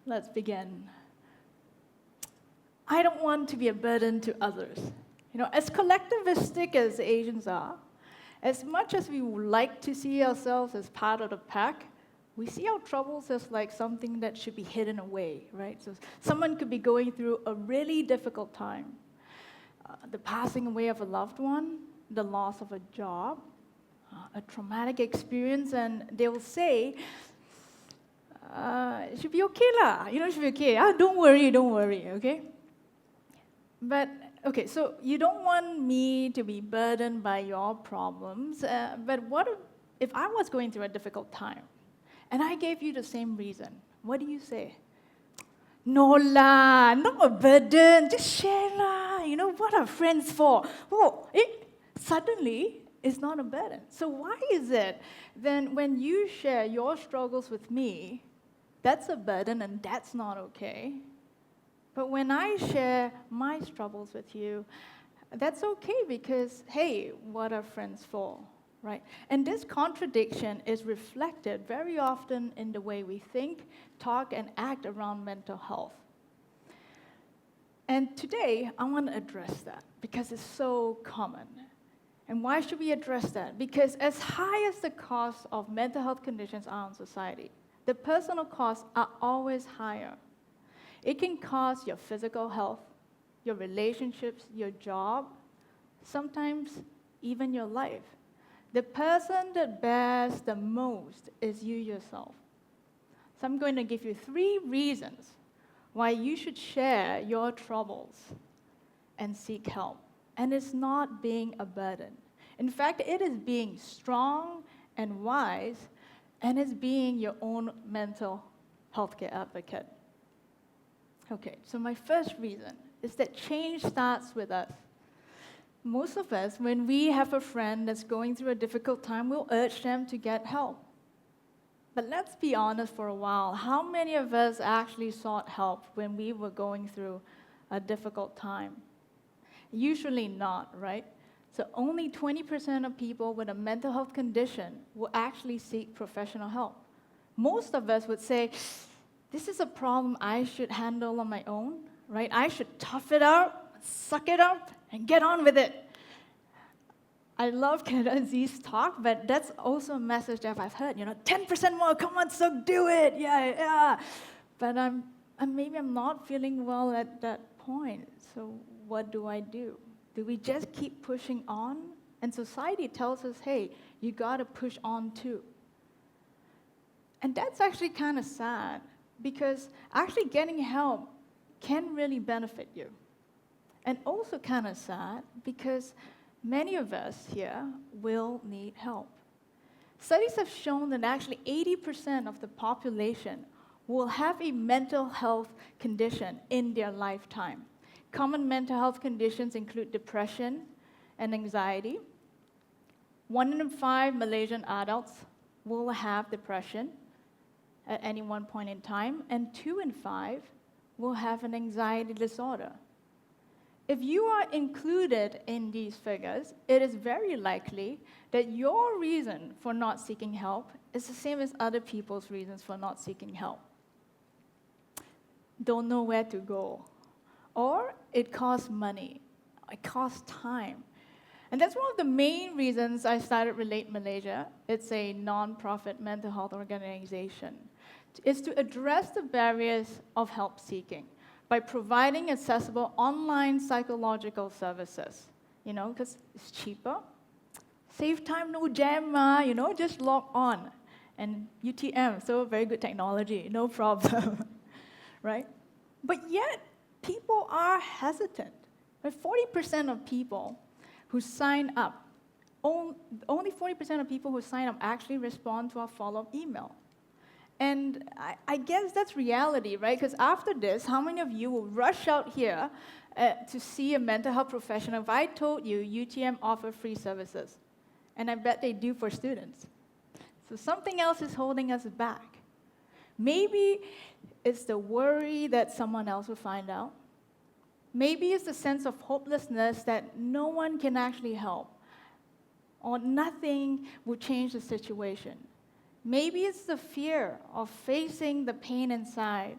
Let's begin. I don't want to be a burden to others. As collectivistic as Asians are, as much as we would like to see ourselves as part of the pack, we see our troubles as like something that should be hidden away, right? So someone could be going through a really difficult time. The passing away of a loved one, the loss of a job, a traumatic experience, and they will say, it should be okay lah, it should be okay. Don't worry, okay? But, okay, so you don't want me to be burdened by your problems, but what if I was going through a difficult time, and I gave you the same reason? What do you say? No lah, not a burden, just share lah, what are friends for? Suddenly, it's not a burden. So why is it then when you share your struggles with me, that's a burden and that's not okay? But when I share my struggles with you, that's okay because, hey, what are friends for, right? And this contradiction is reflected very often in the way we think, talk, and act around mental health. And today, I want to address that because it's so common. And why should we address that? Because as high as the cost of mental health conditions are in society, the personal costs are always higher. It can cost your physical health, your relationships, your job, sometimes even your life. The person that bears the most is you yourself. So I'm going to give you 3 reasons why you should share your troubles and seek help. And it's not being a burden. In fact, it is being strong and wise, and it's being your own mental healthcare advocate. Okay, so my first reason is that change starts with us. Most of us, when we have a friend that's going through a difficult time, we'll urge them to get help. But let's be honest for a while. How many of us actually sought help when we were going through a difficult time? Usually not, right? So only 20% of people with a mental health condition will actually seek professional help. Most of us would say, this is a problem I should handle on my own, right? I should tough it out, suck it up, and get on with it. I love Z's talk, but that's also a message that I've heard. 10% more, come on, Sook, do it, yeah. But maybe I'm not feeling well at that point, so what do I do? Do we just keep pushing on? And society tells us, hey, you gotta push on too. And that's actually kind of sad, because actually getting help can really benefit you. And also kind of sad, because many of us here will need help. Studies have shown that actually 80% of the population will have a mental health condition in their lifetime. Common mental health conditions include depression and anxiety. 1 in 5 Malaysian adults will have depression at any one point in time, and 2 in 5 will have an anxiety disorder. If you are included in these figures, it is very likely that your reason for not seeking help is the same as other people's reasons for not seeking help. Don't know where to go. Or it costs money. It costs time. And that's one of the main reasons I started Relate Malaysia. It's a non-profit mental health organization. It's to address the barriers of help seeking by providing accessible online psychological services, because it's cheaper. Save time, no jam, just log on. And UTM, so very good technology, no problem, right? But yet, people are hesitant. 40% of people who sign up, only 40% of people who sign up actually respond to our follow-up email. And I guess that's reality, right? Because after this, how many of you will rush out here to see a mental health professional if I told you UTM offer free services? And I bet they do for students. So something else is holding us back. Maybe it's the worry that someone else will find out. Maybe it's the sense of hopelessness that no one can actually help, or nothing will change the situation. Maybe it's the fear of facing the pain inside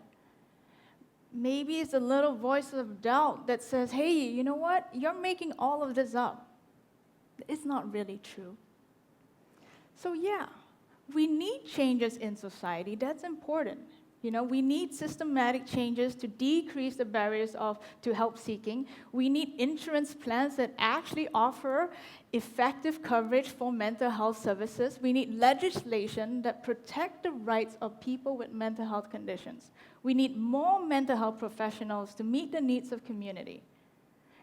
maybe it's a little voice of doubt that says, hey, you know what? You're making all of this up. It's not really true. So yeah, we need changes in society. That's important. We need systematic changes to decrease the barriers to help seeking. We need insurance plans that actually offer effective coverage for mental health services. We need legislation that protect the rights of people with mental health conditions. We need more mental health professionals to meet the needs of community.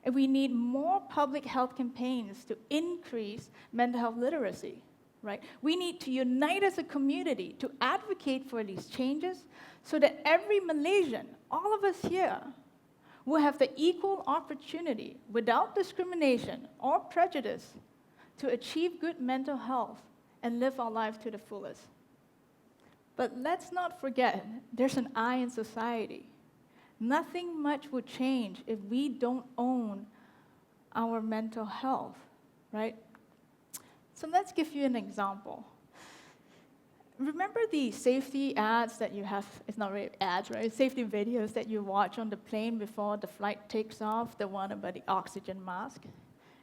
And we need more public health campaigns to increase mental health literacy. Right? We need to unite as a community to advocate for these changes so that every Malaysian, all of us here, will have the equal opportunity, without discrimination or prejudice, to achieve good mental health and live our life to the fullest. But let's not forget, there's an I in society. Nothing much will change if we don't own our mental health, right? So let's give you an example. Remember the safety ads that you have, it's not really ads, right? Safety videos that you watch on the plane before the flight takes off, the one about the oxygen mask.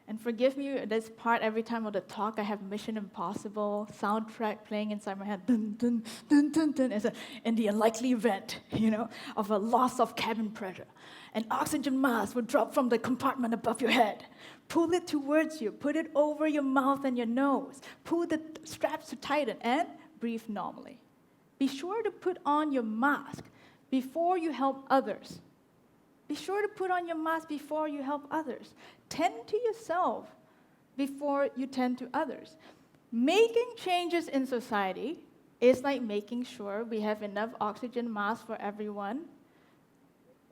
And forgive me, this part, every time of the talk, I have Mission Impossible soundtrack playing inside my head, dun, dun, dun, dun, dun, in the unlikely event, of a loss of cabin pressure. An oxygen mask will drop from the compartment above your head. Pull it towards you, put it over your mouth and your nose. Pull the straps to tighten and breathe normally. Be sure to put on your mask before you help others. Be sure to put on your mask before you help others. Tend to yourself before you tend to others. Making changes in society is like making sure we have enough oxygen masks for everyone,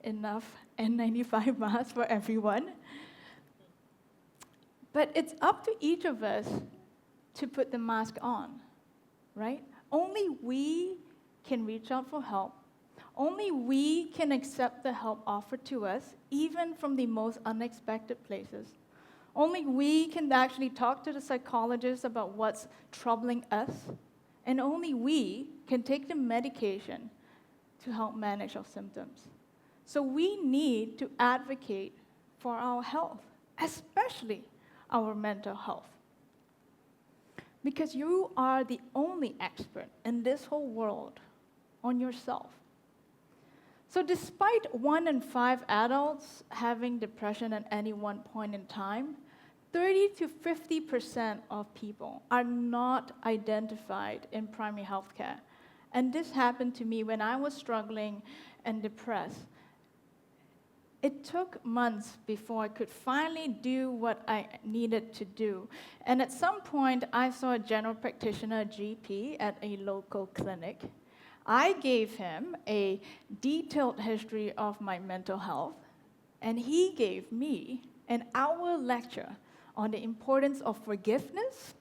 enough N95 masks for everyone. But it's up to each of us to put the mask on, right? Only we can reach out for help. Only we can accept the help offered to us, even from the most unexpected places. Only we can actually talk to the psychologist about what's troubling us. And only we can take the medication to help manage our symptoms. So we need to advocate for our health, especially our mental health. Because you are the only expert in this whole world on yourself. So despite 1 in 5 adults having depression at any one point in time, 30 to 50% of people are not identified in primary health care. And this happened to me when I was struggling and depressed. It took months before I could finally do what I needed to do. And at some point, I saw a general practitioner, GP, at a local clinic. I gave him a detailed history of my mental health, and he gave me an hour lecture on the importance of forgiveness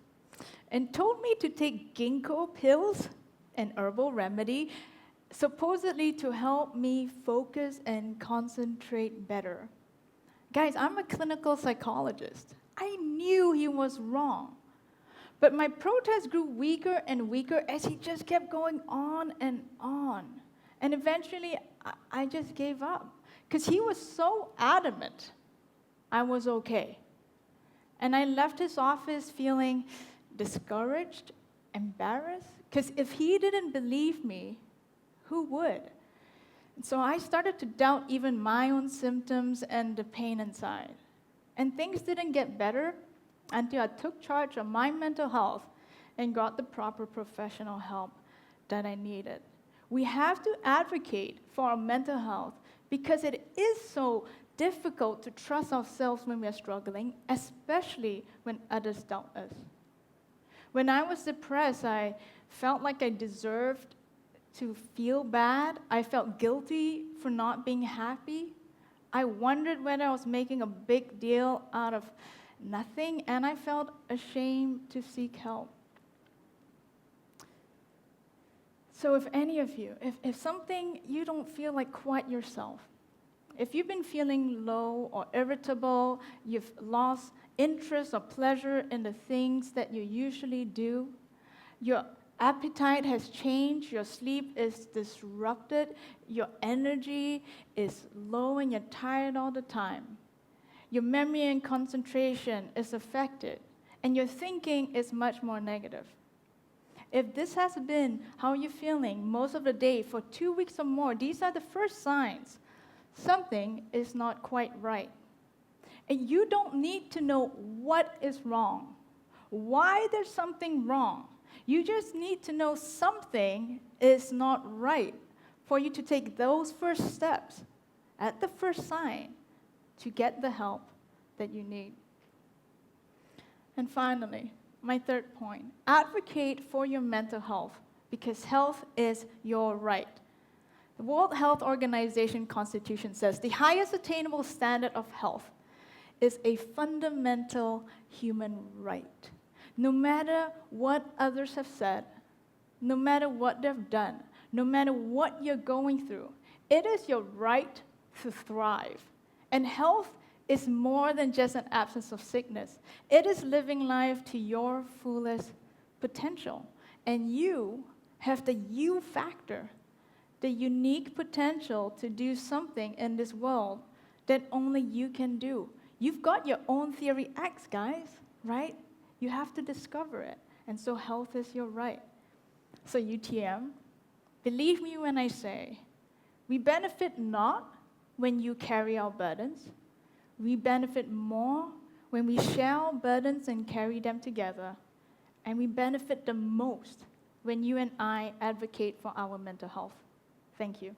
and told me to take ginkgo pills, an herbal remedy, supposedly to help me focus and concentrate better. Guys, I'm a clinical psychologist. I knew he was wrong. But my protest grew weaker and weaker as he just kept going on and on. And eventually, I just gave up. Because he was so adamant I was okay. And I left his office feeling discouraged, embarrassed. Because if he didn't believe me, who would? And so I started to doubt even my own symptoms and the pain inside. And things didn't get better until I took charge of my mental health and got the proper professional help that I needed. We have to advocate for our mental health because it is so difficult to trust ourselves when we are struggling, especially when others doubt us. When I was depressed, I felt like I deserved to feel bad. I felt guilty for not being happy. I wondered whether I was making a big deal out of nothing, and I felt ashamed to seek help. So if any of you, if something you don't feel like quite yourself, if you've been feeling low or irritable, you've lost interest or pleasure in the things that you usually do, you're appetite has changed, your sleep is disrupted, your energy is low and you're tired all the time. Your memory and concentration is affected, and your thinking is much more negative. If this has been how you're feeling most of the day for 2 weeks or more, these are the first signs. Something is not quite right. And you don't need to know what is wrong, why there's something wrong. You just need to know something is not right for you to take those first steps at the first sign to get the help that you need. And finally, my third point, advocate for your mental health because health is your right. The World Health Organization Constitution says the highest attainable standard of health is a fundamental human right. No matter what others have said, no matter what they've done, no matter what you're going through, it is your right to thrive. And health is more than just an absence of sickness. It is living life to your fullest potential. And you have the you factor, the unique potential to do something in this world that only you can do. You've got your own theory X, guys, right? You have to discover it. And so health is your right. So UTM, believe me when I say, we benefit not when you carry our burdens. We benefit more when we share our burdens and carry them together. And we benefit the most when you and I advocate for our mental health. Thank you.